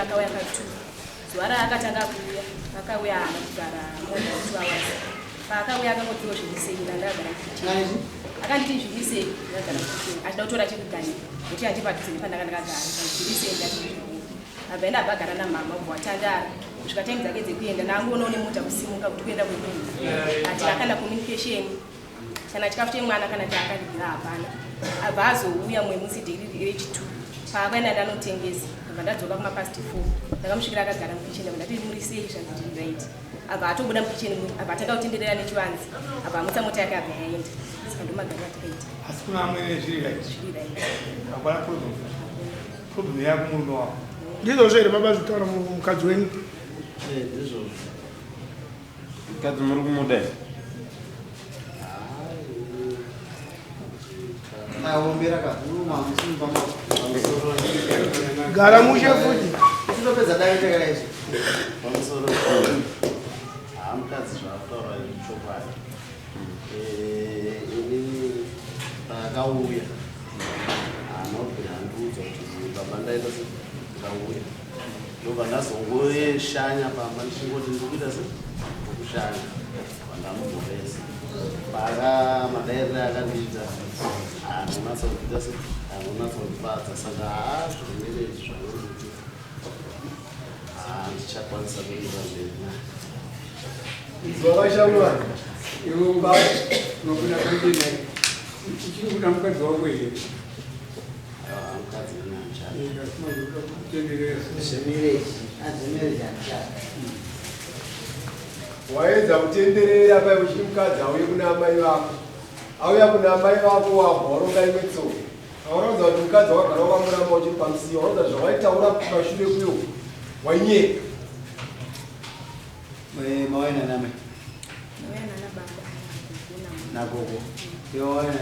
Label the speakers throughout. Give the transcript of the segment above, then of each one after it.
Speaker 1: akauya ka2 zuva raakatanga kuuya akauya haana kugara more than 2 hours paakauya akangotiwo zvirisei ndandagara kukicheni akanditi zvirisei ndagara kukicheni achida kutora chekuganira kuti handipadhuze nepandanga ndakagara zvirisei ndati abva ndabvagara namama ubva watandara kusvika time dzake dzekuenda nangoonao nemota kusimuka kuti kuenda kwemunhu ati akanda communication kana chikafu chemwana kana chaakadira hapana abva azouya mumwe musi dhiri rechi2 paakaenda ndanotengesa abva ndadzoka kumapast 4 ndakamusvikira akagara mukicheni abva ndati murisei zvaziti right abva atobuda mukicheni abva atanga kutenderera nechivanzi abva amutsa mota yake abva yaenda saka ndomagarira tikaita
Speaker 2: asi kuna amwene zviri right hapana problem yako murume wako
Speaker 3: ndizvo here baba zvitaura mukadzi wenyu
Speaker 4: ndizvo mukadzi muri kumuda
Speaker 3: gara mushe futi
Speaker 5: tinopedza daitekaizvi
Speaker 4: pamusoro mukadzi zvakutaura chokwadi ini pakauya anobvira handiudza kuti baba ndaita ndauya ndobva ndazongoshanya pamba ndichingoti ndikuita sekushanya vandamugoresa paka madairire akandiita anonatsakuita se anonatsakundibadza saka zvirumere zvaoruti ndichakwanisa kuita zvena
Speaker 6: zvavashamwa iwe unopinda kuita uchiri kuda mukadzi wako here
Speaker 4: mukadzi
Speaker 6: waedza kutenderera pai uchiri mukadzi auye kuna mai vako auya kuna mai vako wabva waronga imwe tsoka aurodza kuti mukadzi wakagara wakamuramba uchiri pamusiyo warodza zvawaitaura pashure kuyo wainyeka
Speaker 5: mawaina name nagogo iwawaina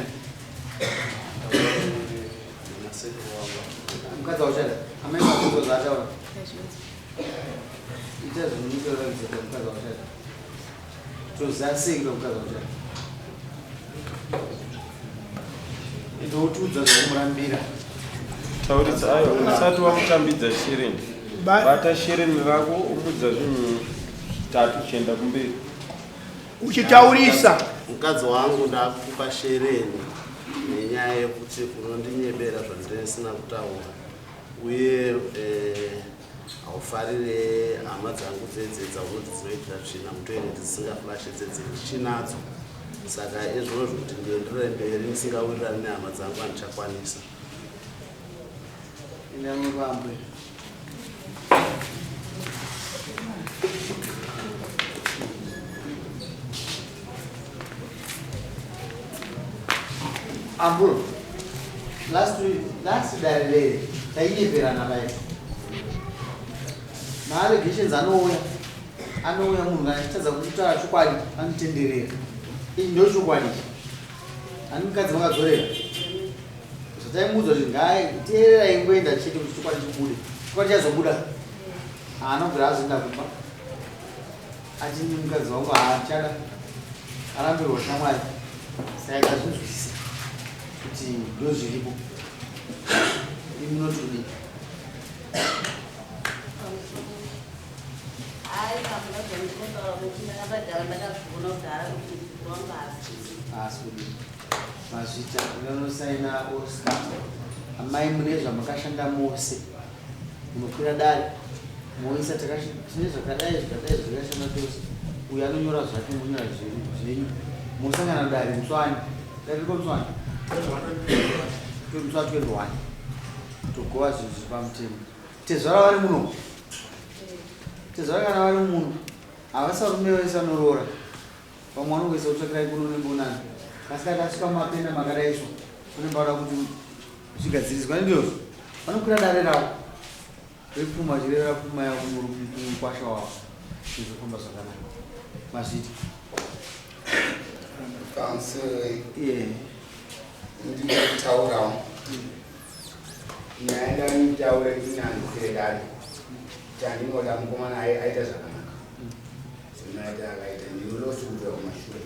Speaker 5: mukadzi wauchada amai makuzo zvaataura ita zvinhunotoratidza mukadzi wauchada toziva sei kuda mukadzi wauchada ndoutiudza zvaumurambira
Speaker 4: tauridza ayo usati wamutambidza shirini bata shirini rako umudza zvinhu 3 kuchienda kumberi
Speaker 3: uchitaurisa
Speaker 4: mukadzi wangu ndakupa shereni nenyaya yekuti kunondinyebera zvandisina kutaura uye haufarire hama dzangu dzedze dzaunoti dzinoitira tsvina mutoeneti dzisingaflashe dzedze ndichinadzo saka izvozvo kuti ndienderere mberi ndisingawirirani nehama dzangu handichakwanisa
Speaker 5: inamuvambwe Ambulo, last day, tainyeperana vai. Allegations anouya munhu achitadza kutaura chokwadi anotenderera. Iyi ndio chokwadi. Ani mukadzi wakadzorera. Zvataimudza kuti ngaiteerera ingoenda chete kuti chokwadi chibude. Chokwadi chazobuda. Anobvira azoenda kupa. Achini mukadzi wangu haachada. Arambirwa shamwari. Saka zvinzwisisa. Kuti ndo zviripo imunotudi mazvita unonosaina oscar amai mune zvamakashanda mose munokwira dare moisa tine zvakadai zvakashanda tose uyo anonyora zvake munyora zvenyu mosangana dare mutswani dariko mutswani mutswani 21 togowa zvinhu zviri pamutemo tezvara vari muno tezvara kana vari muno havasarume vese vanoroora vamwe vanongoisa kutsvakirai kuno nembonani kasikati asvika mumapenda makadaiswa kunembaura kuti zvigadziriswa ndizvozvo vanokwira dare ravo repfuma chirevera pfuma yavo mukwasha wavo zvizofamba zvakanaka mazviti
Speaker 2: ndinotaurawo nyaenda nitaure ndinanzire dare chandinoda mukomana aita zvakanaka zvinoita akaita ndinodosubira kumashure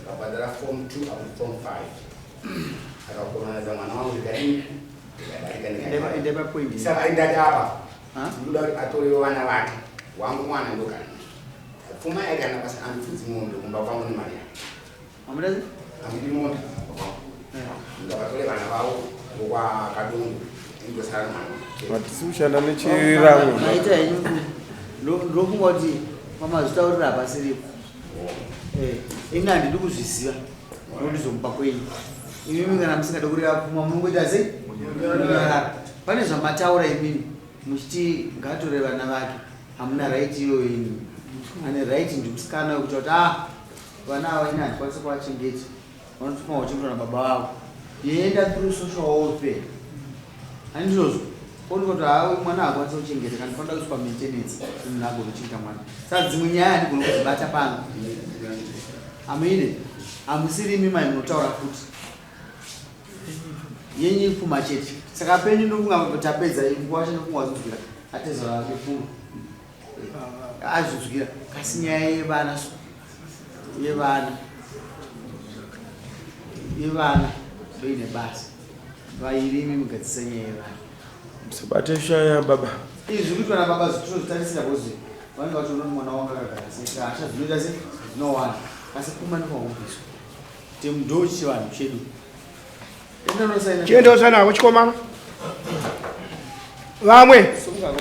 Speaker 2: akabhadhara form 2 apo form 5 akakomanadza mwana wangu ndikadarika saka ndati apa ndoda kuti atorewo vana vake wangu mwana ndogara pfuma yake ana basa andipfudzi mombe kumba kwangu nemari yake
Speaker 5: Amudasi?
Speaker 2: andidi mombe ngavatore vana vavo vokwakadungu indosara mwana
Speaker 6: Matisushanda nechiramo.
Speaker 5: Maita henyu ndofunga kuti mamazvitaurira pasiripo. Imi handidi kuzviziva ndokuzomupa kwenyu. Imi kana musingade kurira pfuma munongoita sei? Munyarara. Pane zvamataura imimi muchiti ngaatore vana vake hamuna right iyoyo imi. Ane right ndikusikana yokuti kuti vana ava ini handikwanisa kuvachengeta. Vanotuma vachingotwa nababa vavo. Yenda through social welfare. Handizvozvo. Kuti hawe mwana akwanisa kuchengeta kana fanira kuiswa maintenance munhu agone kuchengeta mwana. Saka dzimwe nyaya handigoni kudzibata pano. Amene hamusiri imi mai munotaura futi. Yenyu pfuma chete. Saka penyu ndofunga kuti tapedza nguva yacho ndofunga kuzvira atezera vake pfuma. Azvizwira kasi nyaya yevana ndoine basa. Vairi imi mugadzisa nyaya yevana.
Speaker 6: Sabate shaya baba.
Speaker 5: Izvi kuti vana baba zvitozvitarisira kuzi vanenge vachiona kuti mwana wanga akagara sei hasha zvinoita sei zvinowanda asi pfuma ndokwakumbiswa kuti ndo chivanhu chedu
Speaker 3: chiendewo sanako chikomana vamwe
Speaker 5: sokunga